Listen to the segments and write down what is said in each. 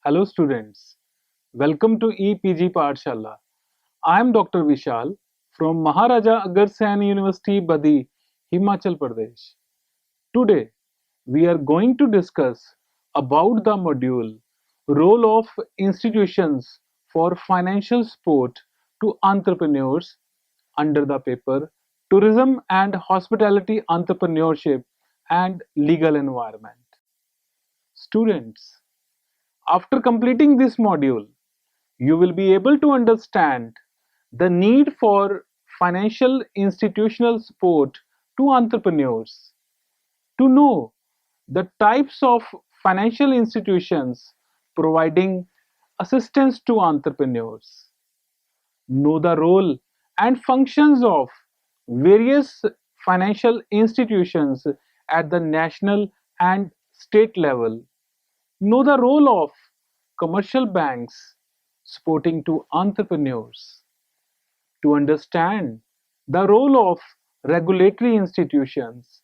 Hello students, welcome to EPG Pathshala. I am Dr. Vishal from Maharaja Agarsen University, Badi, Himachal Pradesh. Today we are going to discuss about the module Role of Institutions for Financial Support to Entrepreneurs under the paper Tourism and Hospitality Entrepreneurship and Legal Environment. Students, after completing this module, you will be able to understand the need for financial institutional support to entrepreneurs, to know the types of financial institutions providing assistance to entrepreneurs, know the role and functions of various financial institutions at the national and state level, know the role of commercial banks supporting to entrepreneurs, to understand the role of regulatory institutions,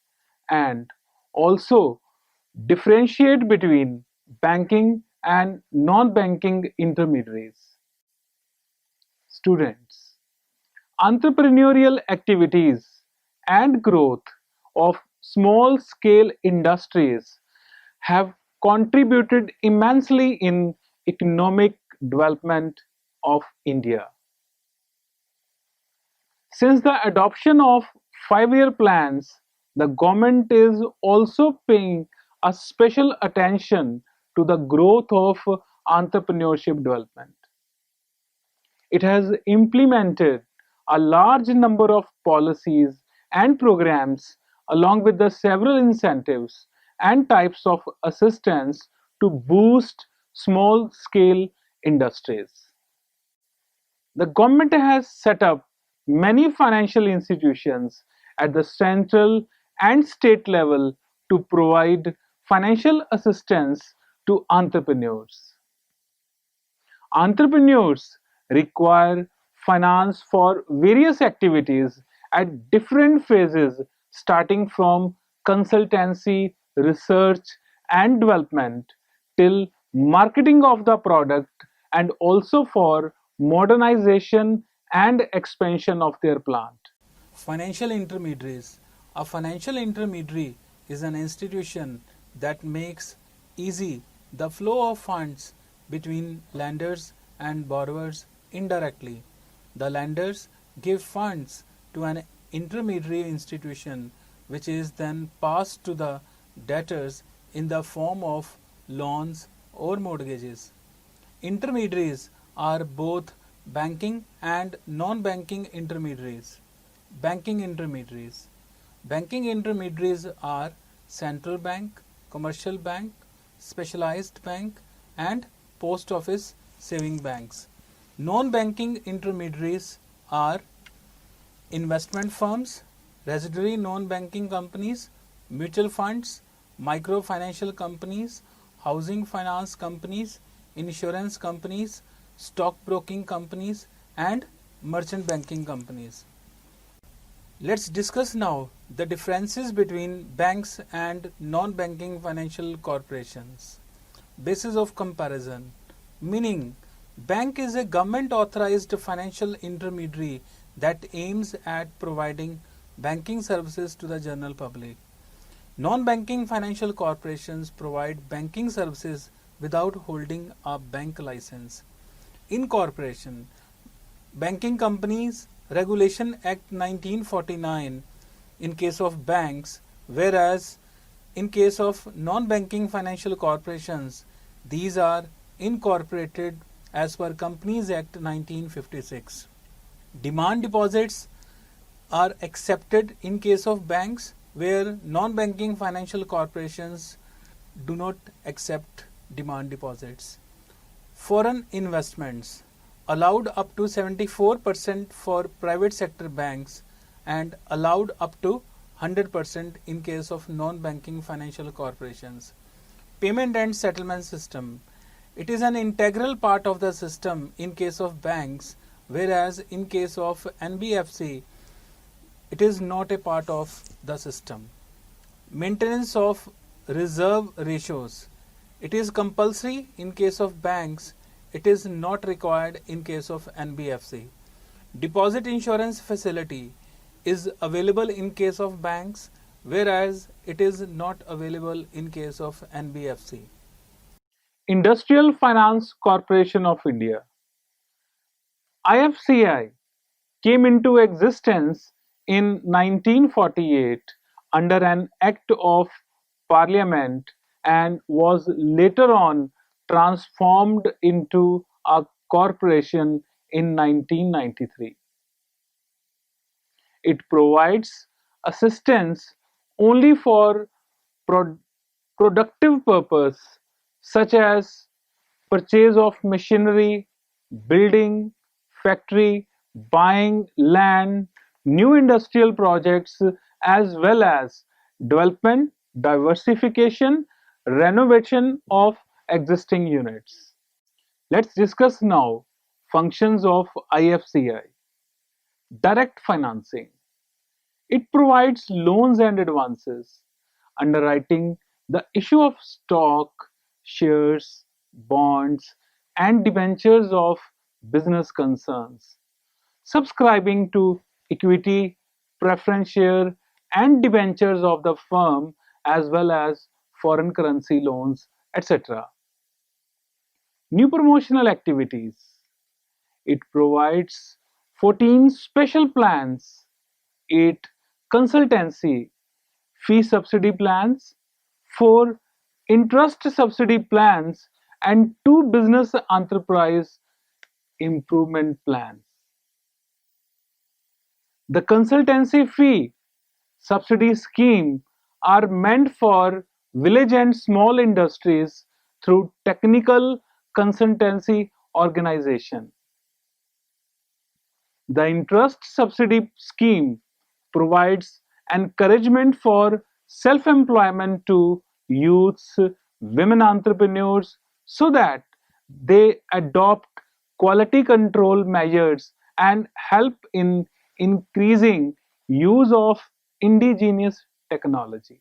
and also differentiate between banking and non-banking intermediaries. Students, entrepreneurial activities and growth of small scale industries have contributed immensely in economic development of India. Since the adoption of 5-year plans, the government is also paying a special attention to the growth of entrepreneurship development. It has implemented a large number of policies and programs along with the several incentives and types of assistance to boost small scale industries. The government has set up many financial institutions at the central and state level to provide financial assistance to entrepreneurs. Entrepreneurs require finance for various activities at different phases, starting from consultancy, research, and development till marketing of the product, and also for modernization and expansion of their plant. Financial intermediaries. A financial intermediary is an institution that makes easy the flow of funds between lenders and borrowers indirectly. The lenders give funds to an intermediary institution which is then passed to the debtors in the form of loans or mortgages. Intermediaries are both banking and non-banking intermediaries. Banking intermediaries. Banking intermediaries are central bank, commercial bank, specialized bank, and post office saving banks. Non-banking intermediaries are investment firms, residuary non-banking companies, mutual funds, microfinancial companies, housing finance companies, insurance companies, stockbroking companies, and merchant banking companies. Let's discuss now the differences between banks and non-banking financial corporations. Basis of comparison, meaning bank is a government authorized financial intermediary that aims at providing banking services to the general public. Non-banking financial corporations provide banking services without holding a bank license. Incorporation. Banking Companies Regulation Act 1949 in case of banks, whereas in case of non-banking financial corporations, these are incorporated as per Companies Act 1956. Demand deposits are accepted in case of banks, where non-banking financial corporations do not accept demand deposits. Foreign investments allowed up to 74% for private sector banks and allowed up to 100% in case of non-banking financial corporations. Payment and settlement system. It is an integral part of the system in case of banks, whereas in case of NBFC, it is not a part of the system. Maintenance of reserve ratios. It is compulsory in case of banks. It is not required in case of NBFC. Deposit insurance facility is available in case of banks, whereas it is not available in case of NBFC. Industrial Finance Corporation of India (IFCI) came into existence in 1948 under an Act of Parliament and was later on transformed into a corporation in 1993. It provides assistance only for pro- productive purpose such as purchase of machinery, building, factory, buying land, new industrial projects, as well as development, diversification, renovation of existing units. Let's discuss now functions of IFCI. Direct financing. It provides loans and advances, underwriting the issue of stock, shares, bonds, and debentures of business concerns, subscribing to equity, preference share, and debentures of the firm, as well as foreign currency loans, etc. New promotional activities. It provides 14 special plans, 8 consultancy fee subsidy plans, 4 interest subsidy plans, and 2 business enterprise improvement plans. The consultancy fee subsidy scheme are meant for village and small industries through technical consultancy organization. The interest subsidy scheme provides encouragement for self-employment to youths, women entrepreneurs, so that they adopt quality control measures and help in increasing use of indigenous technology.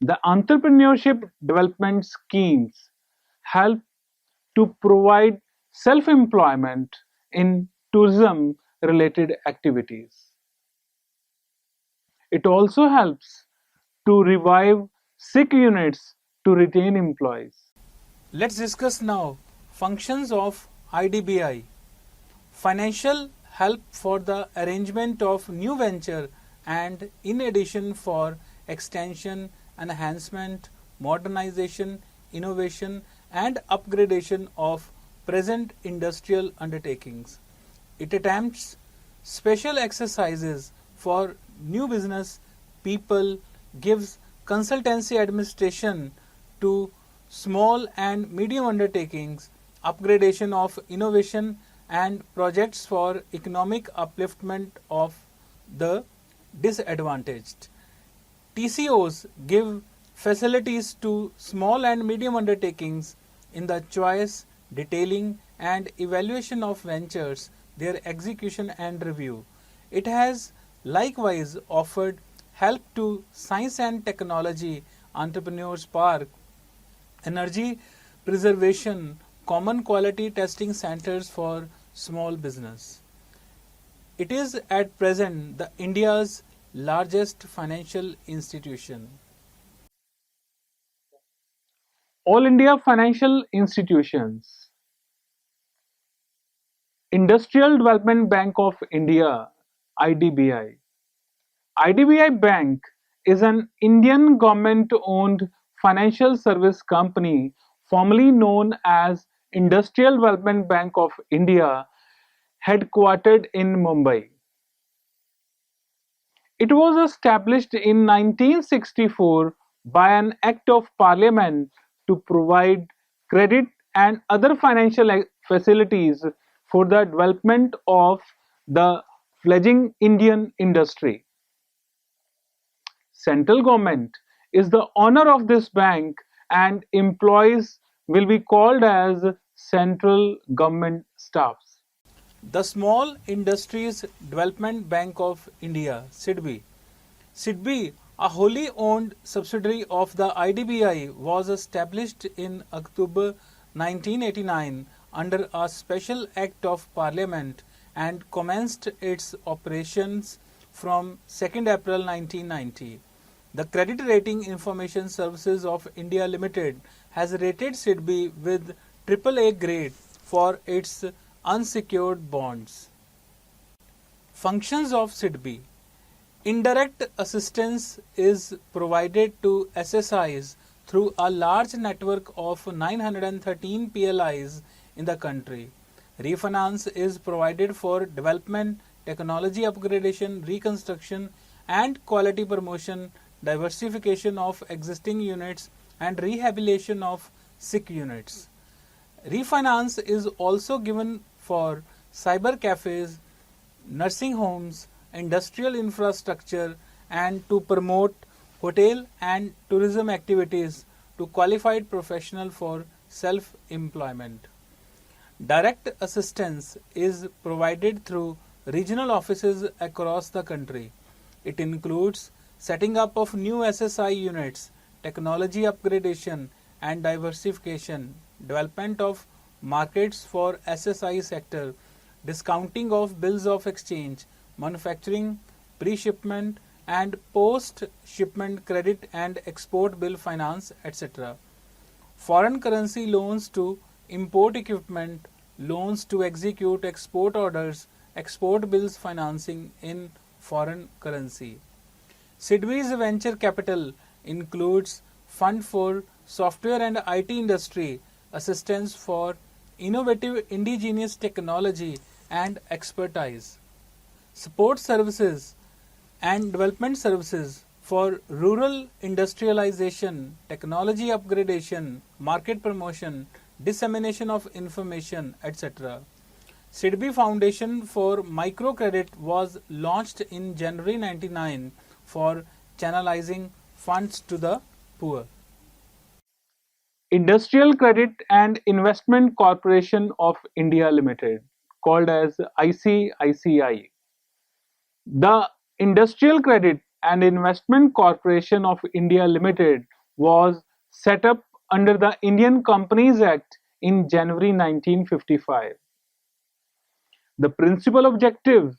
The entrepreneurship development schemes help to provide self-employment in tourism related activities. It also helps to revive sick units to retain employees. Let's discuss now functions of IDBI. Financial help for the arrangement of new venture and in addition for extension, enhancement, modernization, innovation and upgradation of present industrial undertakings. It attempts special exercises for new business people, gives consultancy administration to small and medium undertakings, upgradation of innovation and projects for economic upliftment of the disadvantaged. TCOs give facilities to small and medium undertakings in the choice, detailing, and evaluation of ventures, their execution and review. It has likewise offered help to science and technology entrepreneurs park, energy preservation, common quality testing centers for small business. It is at present the India's largest financial institution. All India Financial Institutions, Industrial Development Bank of India (IDBI). IDBI Bank is an Indian government owned financial service company formerly known as Industrial Development Bank of India, headquartered in Mumbai. It was established in 1964 by an Act of Parliament to provide credit and other financial facilities for the development of the fledgling Indian industry. Central government is the owner of this bank and employees will be called as central government staffs. The Small Industries Development Bank of India (SIDBI). SIDBI A wholly owned subsidiary of the IDBI was established in October 1989 under a special act of parliament and commenced its operations from 2nd April 1990. The Credit Rating Information Services of India Limited has rated SIDBI with AAA grade for its unsecured bonds. Functions of SIDBI. Indirect assistance is provided to SSIs through a large network of 913 PLIs in the country. Refinance is provided for development, technology upgradation, reconstruction, and quality promotion, diversification of existing units, and rehabilitation of sick units. Refinance is also given for cyber cafes, nursing homes, industrial infrastructure, and to promote hotel and tourism activities to qualified professionals for self-employment. Direct assistance is provided through regional offices across the country. It includes setting up of new SSI units, technology upgradation and diversification, development of markets for SSI sector, discounting of bills of exchange, manufacturing, pre-shipment and post-shipment credit and export bill finance, etc. Foreign currency loans to import equipment, loans to execute export orders, export bills financing in foreign currency. SIDBI's venture capital includes fund for software and IT industry, assistance for innovative indigenous technology and expertise, support services and development services for rural industrialization, technology upgradation, market promotion, dissemination of information, etc. SIDBI Foundation for Microcredit was launched in January 1999 for channelizing funds to the poor. Industrial Credit and Investment Corporation of India Limited, called as ICICI. The Industrial Credit and Investment Corporation of India Limited was set up under the Indian Companies Act in January 1955. The principal objective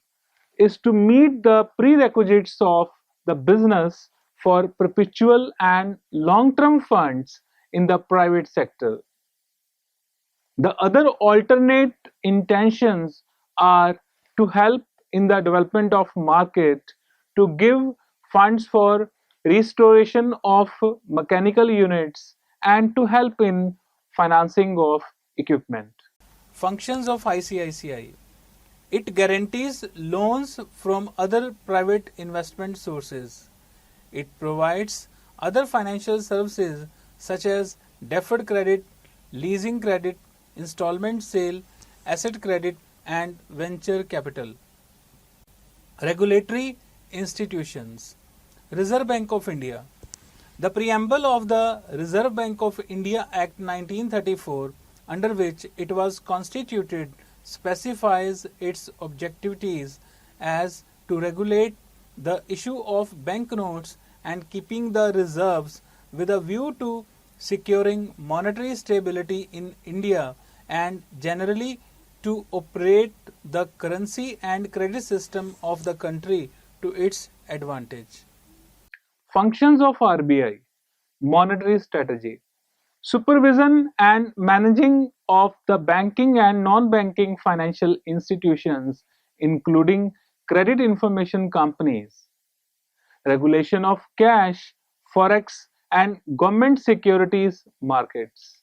is to meet the prerequisites of the business for perpetual and long-term funds in the private sector. The other alternate intentions are to help in the development of market, to give funds for restoration of mechanical units, and to help in financing of equipment. Functions of ICICI. It guarantees loans from other private investment sources. It provides other financial services such as deferred credit, leasing credit, installment sale, asset credit, and venture capital. Regulatory institutions. Reserve Bank of India. The preamble of the Reserve Bank of India Act 1934, under which it was constituted, specifies its objectives as to regulate the issue of banknotes and keeping the reserves with a view to securing monetary stability in India and generally to operate the currency and credit system of the country to its advantage. Functions of RBI: monetary strategy, supervision and managing of the banking and non-banking financial institutions, including credit information companies, regulation of cash, forex, and government securities markets,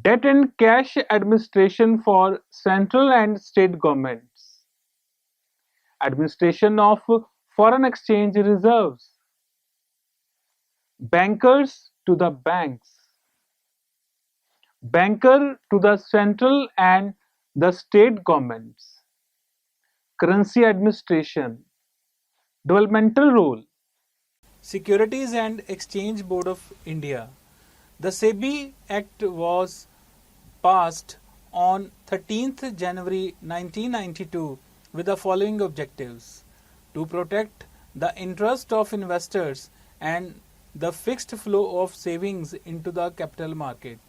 debt and cash administration for central and state governments, administration of foreign exchange reserves, bankers to the banks, banker to the central and the state governments, currency administration, developmental role. Securities and Exchange Board of India. The SEBI Act was passed on 13th January 1992 with the following objectives: to protect the interest of investors, and the fixed flow of savings into the capital market.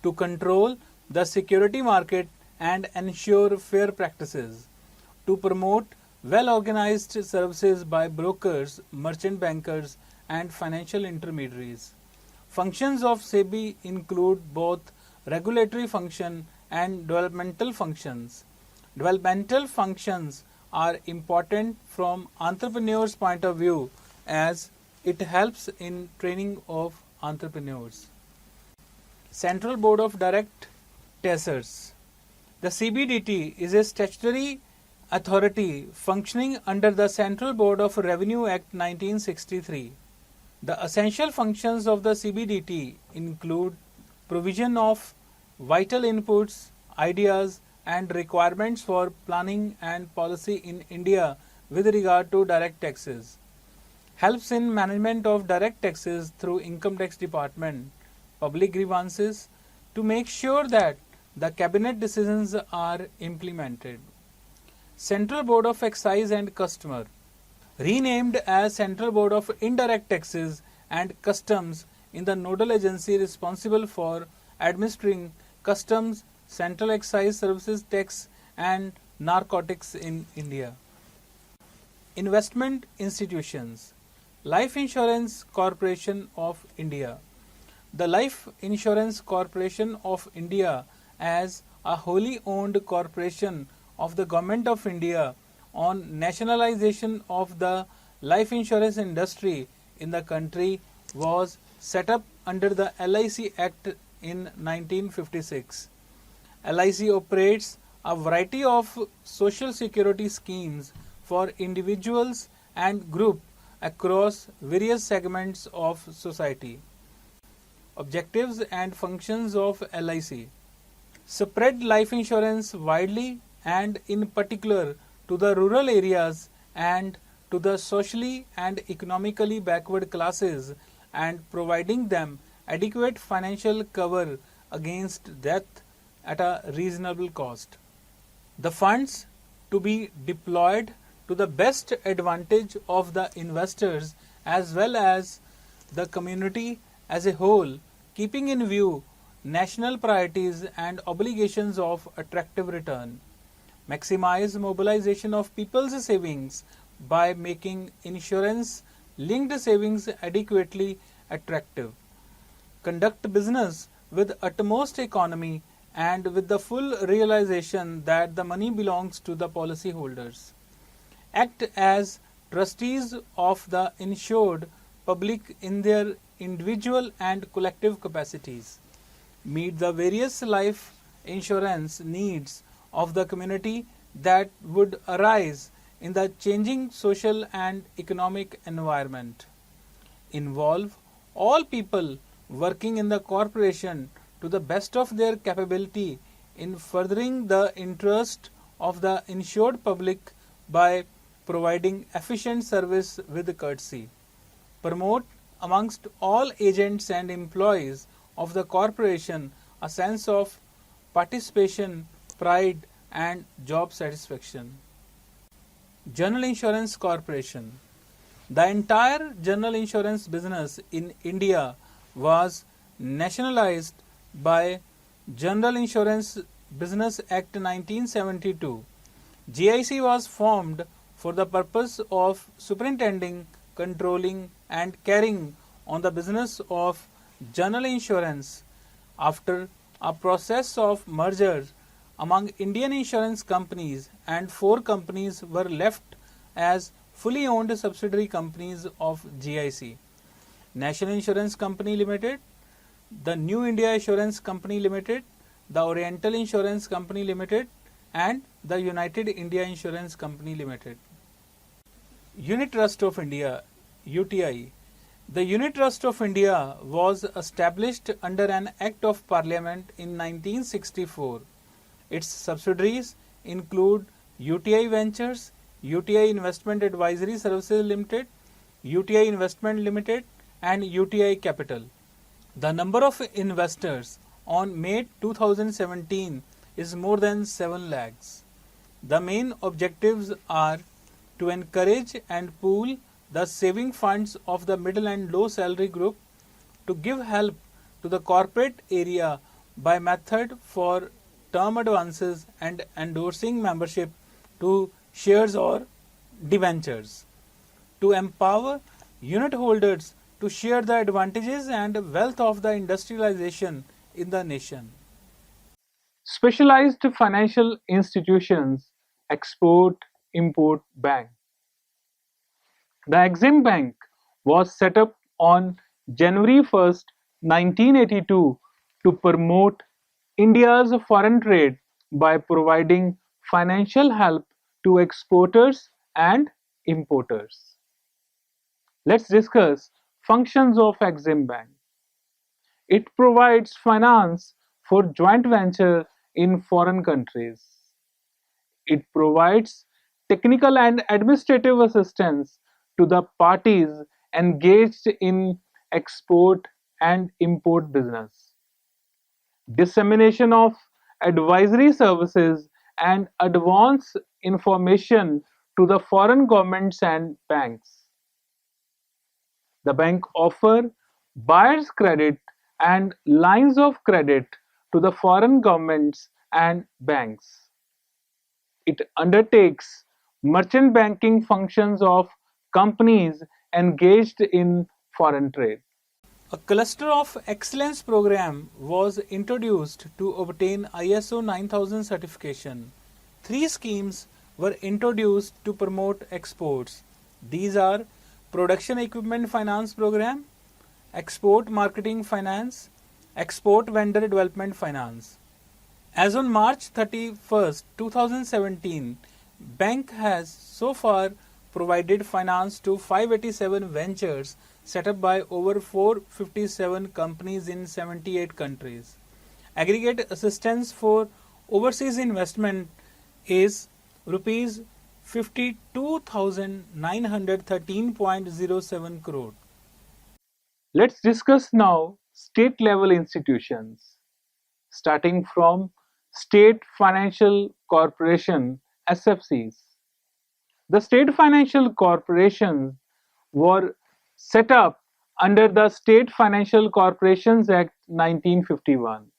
To control the security market and ensure fair practices. To promote well organized services by brokers, merchant bankers, and financial intermediaries. Functions of SEBI include both regulatory function and developmental functions. Developmental functions are important from entrepreneurs' point of view as it helps in training of entrepreneurs. Central Board of Direct Taxers. The CBDT is a statutory authority functioning under the Central Board of Revenue Act 1963. The essential functions of the CBDT include provision of vital inputs, ideas, and requirements for planning and policy in India with regard to direct taxes. Helps in management of direct taxes through Income Tax Department, public grievances to make sure that the cabinet decisions are implemented. Central Board of Excise and Customer, renamed as Central Board of Indirect Taxes and Customs in the nodal agency responsible for administering customs, central excise services tax and narcotics in India. Investment institutions. Life Insurance Corporation of India. The Life Insurance Corporation of India as a wholly owned corporation of the Government of India on nationalization of the life insurance industry in the country was set up under the LIC Act in 1956. LIC operates a variety of social security schemes for individuals and groups across various segments of society. Objectives and functions of LIC. Spread life insurance widely and in particular to the rural areas and to the socially and economically backward classes and providing them adequate financial cover against death at a reasonable cost. The funds to be deployed to the best advantage of the investors as well as the community as a whole, keeping in view national priorities and obligations of attractive return. Maximize mobilization of people's savings by making insurance linked savings adequately attractive. Conduct business with utmost economy and with the full realization that the money belongs to the policyholders. Act as trustees of the insured public in their individual and collective capacities. Meet the various life insurance needs of the community that would arise in the changing social and economic environment. Involve all people working in the corporation to the best of their capability in furthering the interest of the insured public by providing efficient service with courtesy. Promote amongst all agents and employees of the corporation a sense of participation, pride, and job satisfaction. General Insurance Corporation. The entire general insurance business in India was nationalized by General Insurance Business Act 1972. GIC was formed for the purpose of superintending, controlling, and carrying on the business of general insurance. After a process of merger among Indian insurance companies, and 4 companies were left as fully owned subsidiary companies of GIC: National Insurance Company Limited, the New India Assurance Company Limited, the Oriental Insurance Company Limited, and the United India Insurance Company Limited. Unit Trust of India (UTI). The Unit Trust of India was established under an Act of Parliament in 1964. Its subsidiaries include UTI Ventures, UTI Investment Advisory Services Limited, UTI Investment Limited, and UTI Capital. The number of investors on May 2017 is more than 7 lakhs. The main objectives are to encourage and pool the saving funds of the middle and low salary group, to give help to the corporate area by method for term advances and endorsing membership to shares or debentures, to empower unit holders to share the advantages and wealth of the industrialization in the nation. Specialized financial institutions, Export-Import Bank. The Exim Bank was set up on January 1st, 1982 to promote India's foreign trade by providing financial help to exporters and importers. Let's discuss functions of Exim Bank. It provides finance for joint venture in foreign countries. It provides technical and administrative assistance to the parties engaged in export and import business. Dissemination of advisory services and advance information to the foreign governments and banks. The bank offers buyer's credit and lines of credit to the foreign governments and banks. It undertakes merchant banking functions of companies engaged in foreign trade. A cluster of excellence program was introduced to obtain ISO 9000 certification. Three schemes were introduced to promote exports. These are Production Equipment Finance Program, Export Marketing Finance, Export Vendor Development Finance. As on March 31st, 2017, Bank has so far provided finance to 587 ventures set up by over 457 companies in 78 countries. Aggregate assistance for overseas investment is rupees 52,913.07 crore. Let's discuss now state level institutions, starting from State Financial Corporation SFCs. The state financial corporations were set up under the State Financial Corporations Act 1951.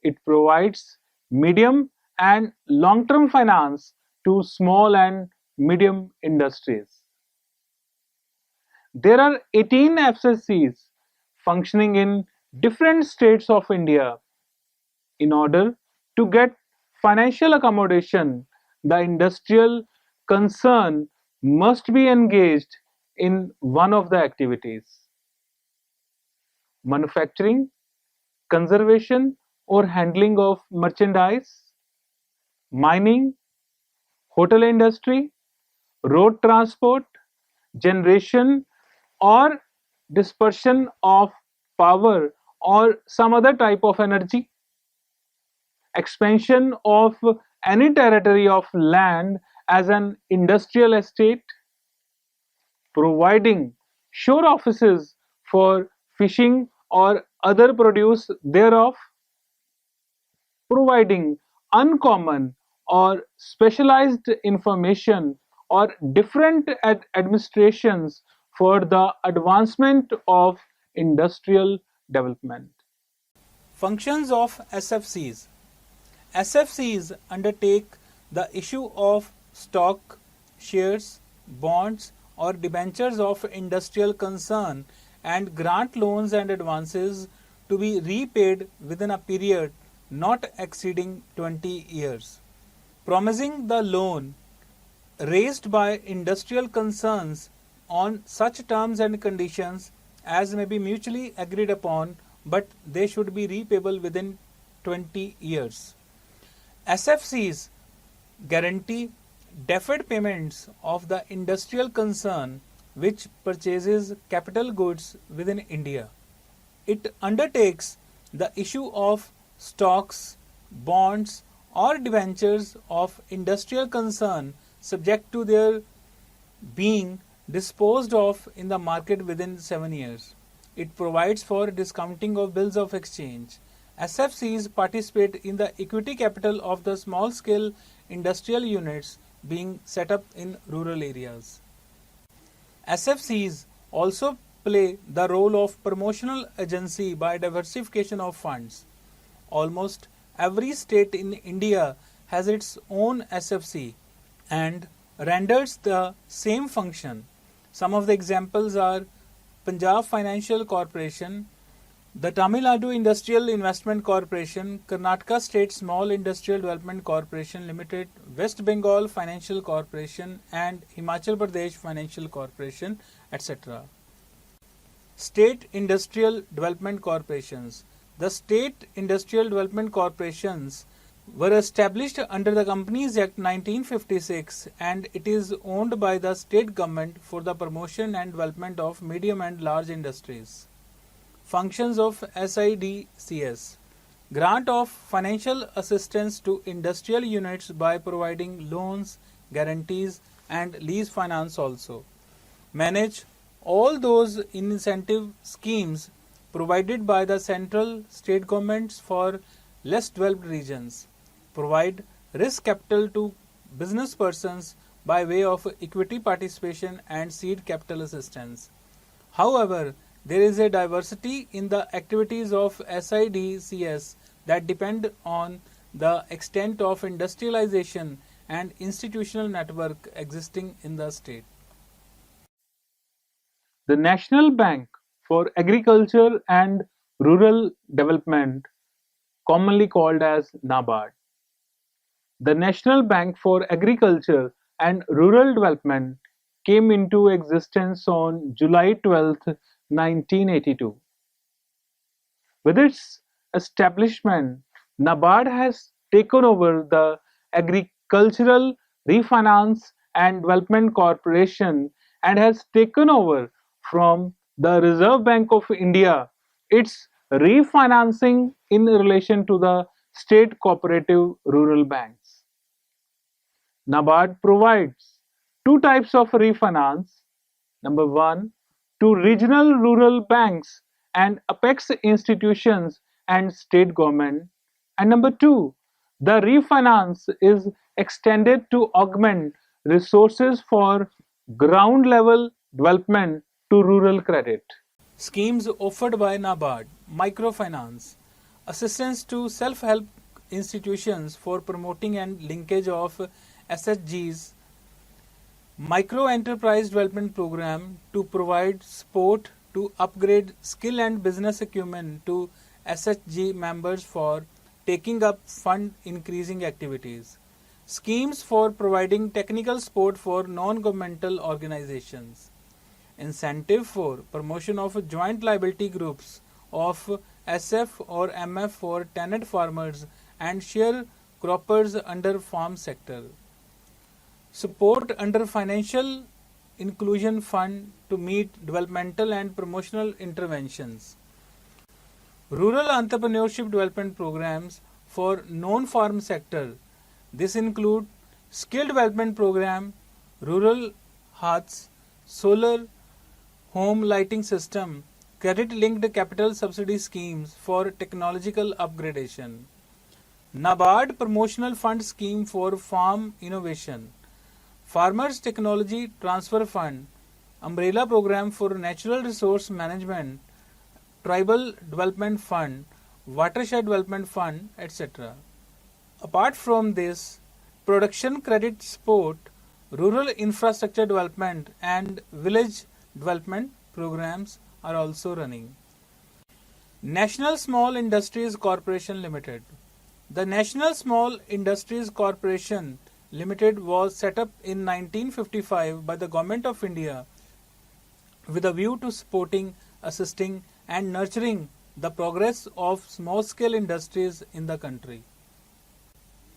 It provides medium and long-term finance to small and medium industries. There are 18 FSCs functioning in different states of India. In order to get financial accommodation, the industrial concern must be engaged in one of the activities: manufacturing, conservation or handling of merchandise, mining, hotel industry, road transport, generation or dispersion of power or some other type of energy, expansion of any territory of land as an industrial estate, providing shore offices for fishing or other produce thereof, providing uncommon or specialized information or different administrations for the advancement of industrial development. Functions of SFCs. SFCs undertake the issue of stock, shares, bonds, or debentures of industrial concern and grant loans and advances to be repaid within a period not exceeding 20 years, promising the loan raised by industrial concerns on such terms and conditions as may be mutually agreed upon, but they should be repayable within 20 years. SFCs guarantee deferred payments of the industrial concern which purchases capital goods within India. It undertakes the issue of stocks, bonds, or debentures of industrial concern subject to their being disposed of in the market within 7 years. It provides for discounting of bills of exchange. SFCs participate in the equity capital of the small scale industrial units being set up in rural areas. SFCs also play the role of promotional agency by diversification of funds. Almost every state in India has its own SFC and renders the same function. Some of the examples are Punjab Financial Corporation, the Tamil Nadu Industrial Investment Corporation, Karnataka State Small Industrial Development Corporation Limited, West Bengal Financial Corporation, and Himachal Pradesh Financial Corporation, etc. State Industrial Development Corporations. The State Industrial Development Corporations were established under the Companies Act 1956 and it is owned by the state government for the promotion and development of medium and large industries. Functions of SIDCS: grant of financial assistance to industrial units by providing loans, guarantees, and lease finance also. Manage all those incentive schemes provided by the central state governments for less developed regions. Provide risk capital to business persons by way of equity participation and seed capital assistance. However, there is a diversity in the activities of SIDCS that depend on the extent of industrialization and institutional network existing in the state. The National Bank for Agriculture and Rural Development, commonly called as NABARD. The National Bank for Agriculture and Rural Development came into existence on July 12, 1982. With its establishment, NABARD has taken over the Agricultural Refinance and Development Corporation and has taken over from the Reserve Bank of India its refinancing in relation to the state cooperative rural banks. NABARD provides two types of refinance. Number one, to regional rural banks and apex institutions and state government. And number two, the refinance is extended to augment resources for ground level development to rural credit. Schemes offered by NABARD: microfinance, assistance to self-help institutions for promoting and linkage of SHGs, micro enterprise development program to provide support to upgrade skill and business acumen to SHG members for taking up fund increasing activities, schemes for providing technical support for non-governmental organizations, incentive for promotion of joint liability groups of SF or MF for tenant farmers and sharecroppers under farm sector, support under financial inclusion fund to meet developmental and promotional interventions, rural entrepreneurship development programs for non-farm sector. This include skill development program, rural huts, solar home lighting system, credit linked capital subsidy schemes for technological upgradation, NABARD promotional fund scheme for farm innovation, farmers technology transfer fund, umbrella program for natural resource management, tribal development fund, watershed development fund, etc. Apart from this, production credit support, rural infrastructure development and village development programs are also running. National Small Industries Corporation Limited. The National Small Industries Corporation Limited was set up in 1955 by the Government of India with a view to supporting, assisting and nurturing the progress of small scale industries in the country.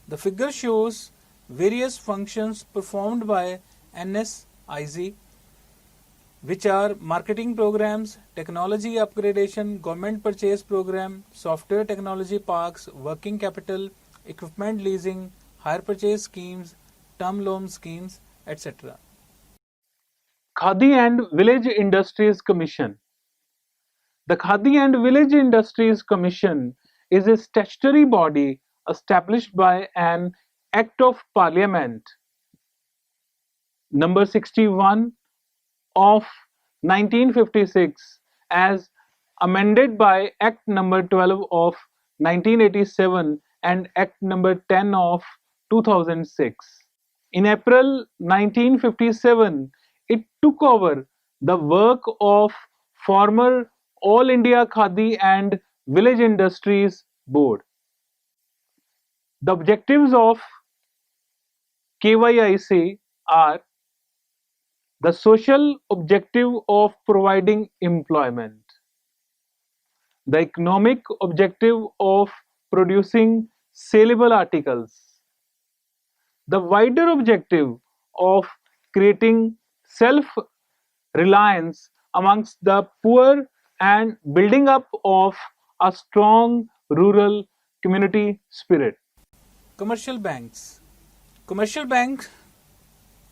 The figure shows various functions performed by NSIZ, which are marketing programs, technology upgradation, government purchase program, software technology parks, working capital, equipment leasing, hire purchase schemes, term loan schemes, etc. Khadi and Village Industries Commission. The Khadi and Village Industries Commission is a statutory body established by an Act of Parliament number 61 of 1956 as amended by Act number 12 of 1987 and Act number 10 of 2006. In April 1957, it took over the work of former All India Khadi and Village Industries Board. The objectives of KYIC are the social objective of providing employment, the economic objective of producing saleable articles, the wider objective of creating self reliance amongst the poor and building up of a strong rural community spirit. Commercial banks. Commercial bank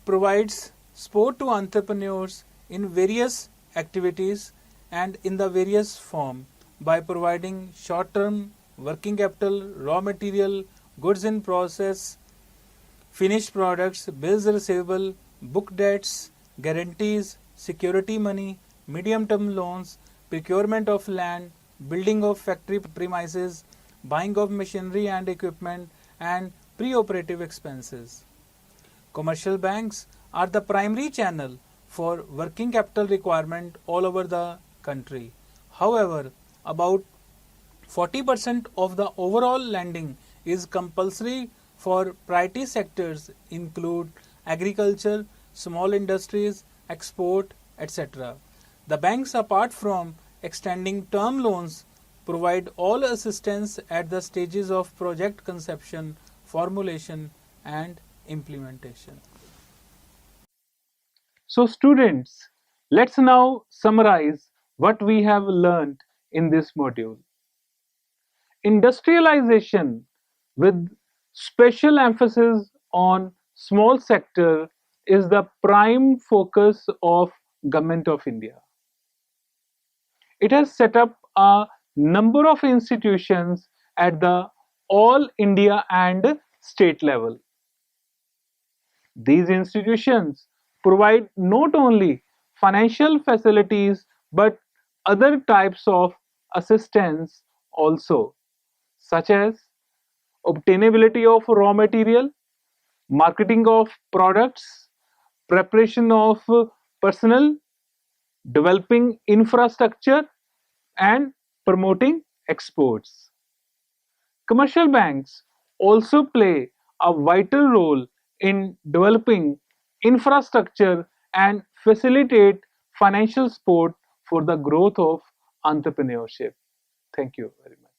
provides support to entrepreneurs in various activities and in the various form by providing short-term working capital, raw material, goods in process, finished products, bills receivable, book debts, guarantees, security money, medium-term loans, procurement of land, building of factory premises, buying of machinery and equipment, and pre-operative expenses. Commercial banks are the primary channel for working capital requirement all over the country. However, about 40% of the overall lending is compulsory for priority sectors include agriculture, small industries, export, etc. The banks, apart from extending term loans, provide all assistance at the stages of project conception, formulation and implementation. So, students, let's now summarize what we have learned in this module. Industrialization with special emphasis on small sector is the prime focus of Government of India. It has set up a number of institutions at the all India and state level. These institutions provide not only financial facilities but other types of assistance also, such as obtainability of raw material, marketing of products, preparation of personnel, developing infrastructure, and promoting exports. Commercial banks also play a vital role in developing infrastructure and facilitate financial support for the growth of entrepreneurship. Thank you very much.